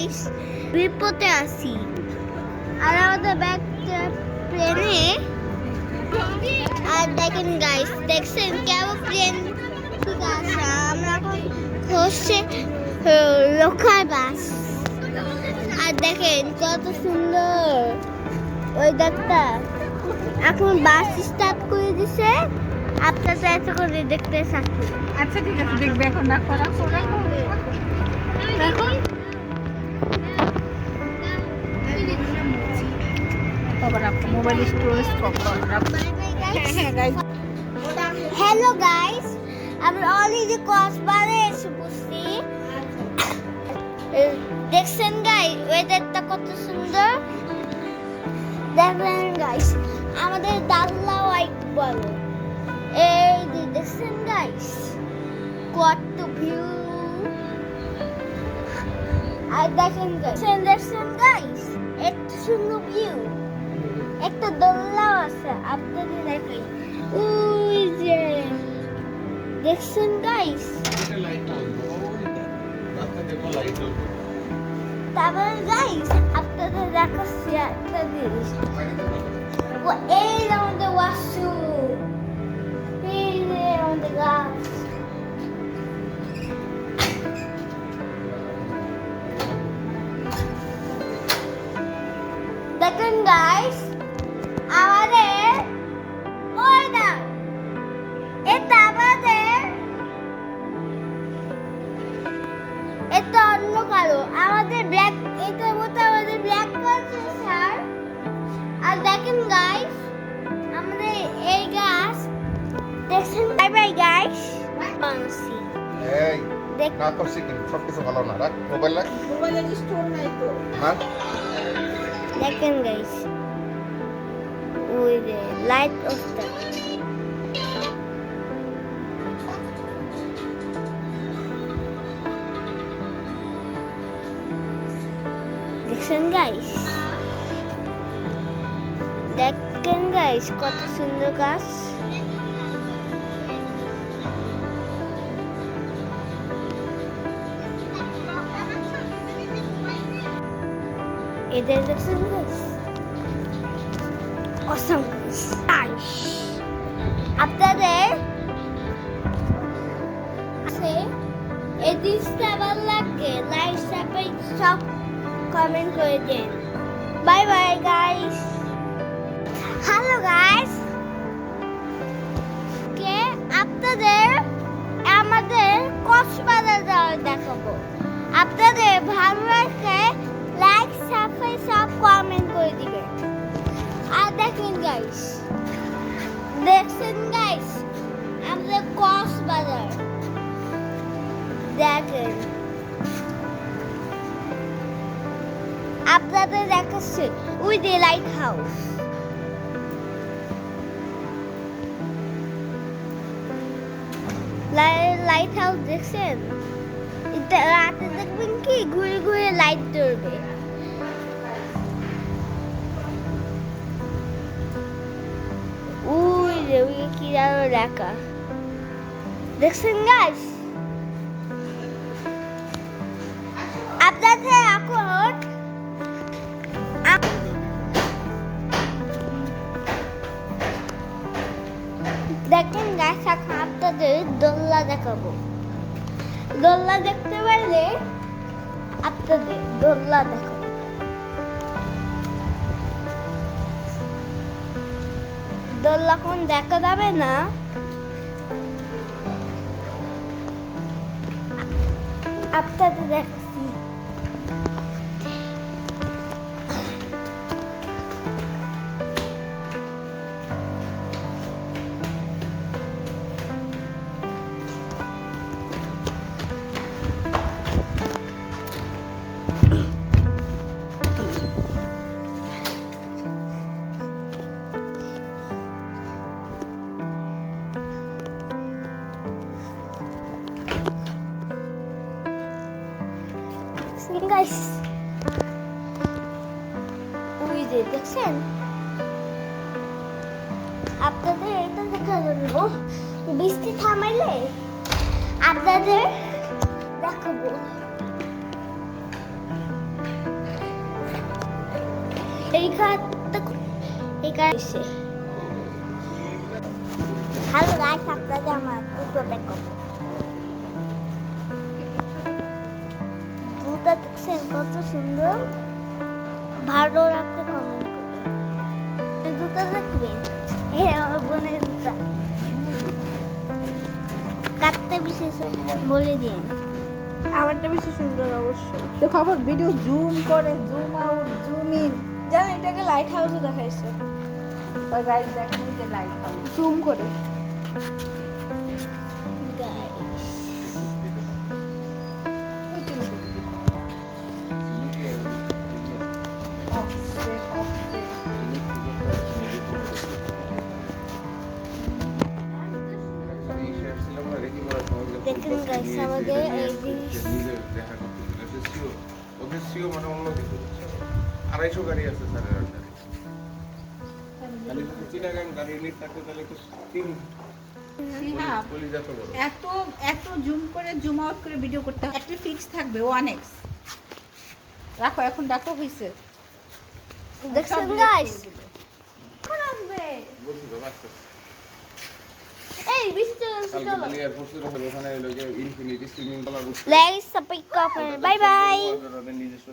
Guys বিপদে আছি আর আমাদের ব্যাগ প্লেনে আর দেখেন গাইস দেখছেন কেমন প্লেন ঠিক আছে আমরা এখন হচ্ছে লোকাল বাস আর দেখেন কত সুন্দর ওই দেখটা এখন বাস স্টার্ট করে দিছে আপনারা এত করে দেখতে থাকি আচ্ছা ঠিক আছে দেখবে এখন রাখো রাখো রাখো এখন বাবা রাখো মোবাইল স্টোরেজ কখন রাখো হ্যাঁ গাইস হ্যালো গাইস আমরা অলরেডি কক্সবাজারে এসে পড়ছি দেখছেন গাইস ওয়েদারটা কত সুন্দর দেখেন গাইস আমাদের দাল্লা হোয়াইট বলো এই যে দেখছেন গাইস কত ভিউ আর দেখেন দেখছেন গাইস এত সুন্দর ভিউ একটা দোলনাও আছে আপনাদের দেখাই ওই যে দেখছেন গাইস তারপর গাইস আপনাদের দেখাচ্ছি একটা জিনিস এই আমাদের ওয়াশরুম এই যে আমাদের গাছ দেখেন গাইস আমাদের ওই না এটা আমাদের এটা অন্য কালো আমাদের ব্ল্যাক এটার মতো আমাদের ব্ল্যাক কালার স্যার আর দেখেন গাইস আমাদের এই গাছ দেখছেন বাই বাই গাইস পানসি এই দেখ না করছি কিন্তু সব কিছু ভালো না রাখ মোবাইল রাখ মোবাইলের স্টোর নাই তো না দেখেন গাইস ওই যে লাইট অফটা দেখছেন গাইস দেখেন গাইস কত সুন্দর গাছ এদের দেখছেন গাইস অসম গাইস আপনাদের আছে এই জিনিসটা ভালো লাগে লাইক সাবস্ক্রাইব সব কমেন্ট করে দিন bye bye guys hello guys কে আপনাদের আমাদের কক্সবাজার যাওয়া দেখাবো আপনাদের ভালো লাগে লাইক সাবস্ক্রাইব সব কমেন্ট করে দিবেন আর দেখেন গাইস দেখছেন গাইস আমাদের কক্সবাজার দেখেন আপনাদের দেখাচ্ছে ওই যে লাইট হাউস লাইট হাউস দেখছেন এটা রাতে দেখবেন কি ঘুরে ঘুরে লাইট জ্বলবে ওই যে ওই কি জানো লেখা দেখছেন গাইস আপনাদের এখন দেখেন গাইস এখন আপনাদের দোলনা দেখাবো দোলনা দেখতে পারলে আপনাদের দোলনা দেখাবো দোলনা কোন দেখা যাবে না আপনাদের দেখাচ্ছি গাইস ওই যে দেখছেন আপনাদের এটা দেখা বলবো বৃষ্টি থামাইলে আপনাদের দেখাবো এসে হ্যালো গাইস, আপনাদের আমার দুটো দেখো, দুটো দেখছেন কত সুন্দর। ভালো লাগতে কমেন্ট করবেন, দুটো দেখবেন। হ্যাঁ, আমার বোনের দুটো কাটতে বিশেষ বলে দিন, আমারটা বেশি সুন্দর অবশ্যই। দেখো আবার ভিডিও জুম করে, জুম আউট, জুম ইন, জানেন এটাকে লাইট হাউসে দেখাইছে, বা গাইস দেখেন যে লাইট হবে জুম করে। দেখুন গাইস, আমাদের এই জিনিস ওদের সিও মানে অন্য কিছু 250 গাড়ি আছে স্যারের আন্ডারে। খালি যদি চিটাগাং গাড়ি ইউনিট থাকে তাহলে তো 3 হ্যাঁ, কলিজা তো বড়। এত এত জুম করে জুম আউট করে ভিডিও করতে হয়। একটা ফিক্স থাকবে 1x। রাখো এখন, দেখো হইছে। দেখছেন গাইস, কোন আসবে বলছি তো বাচ্চা এই বিস্তার কালকে বলি এয়ারপোর্ট থেকে ওখানে হলো যে ইনফিনিটি সুইমিং পুল আর লাইক সাবস্ক্রাইব করবেন, বাই বাই। নিজস্ব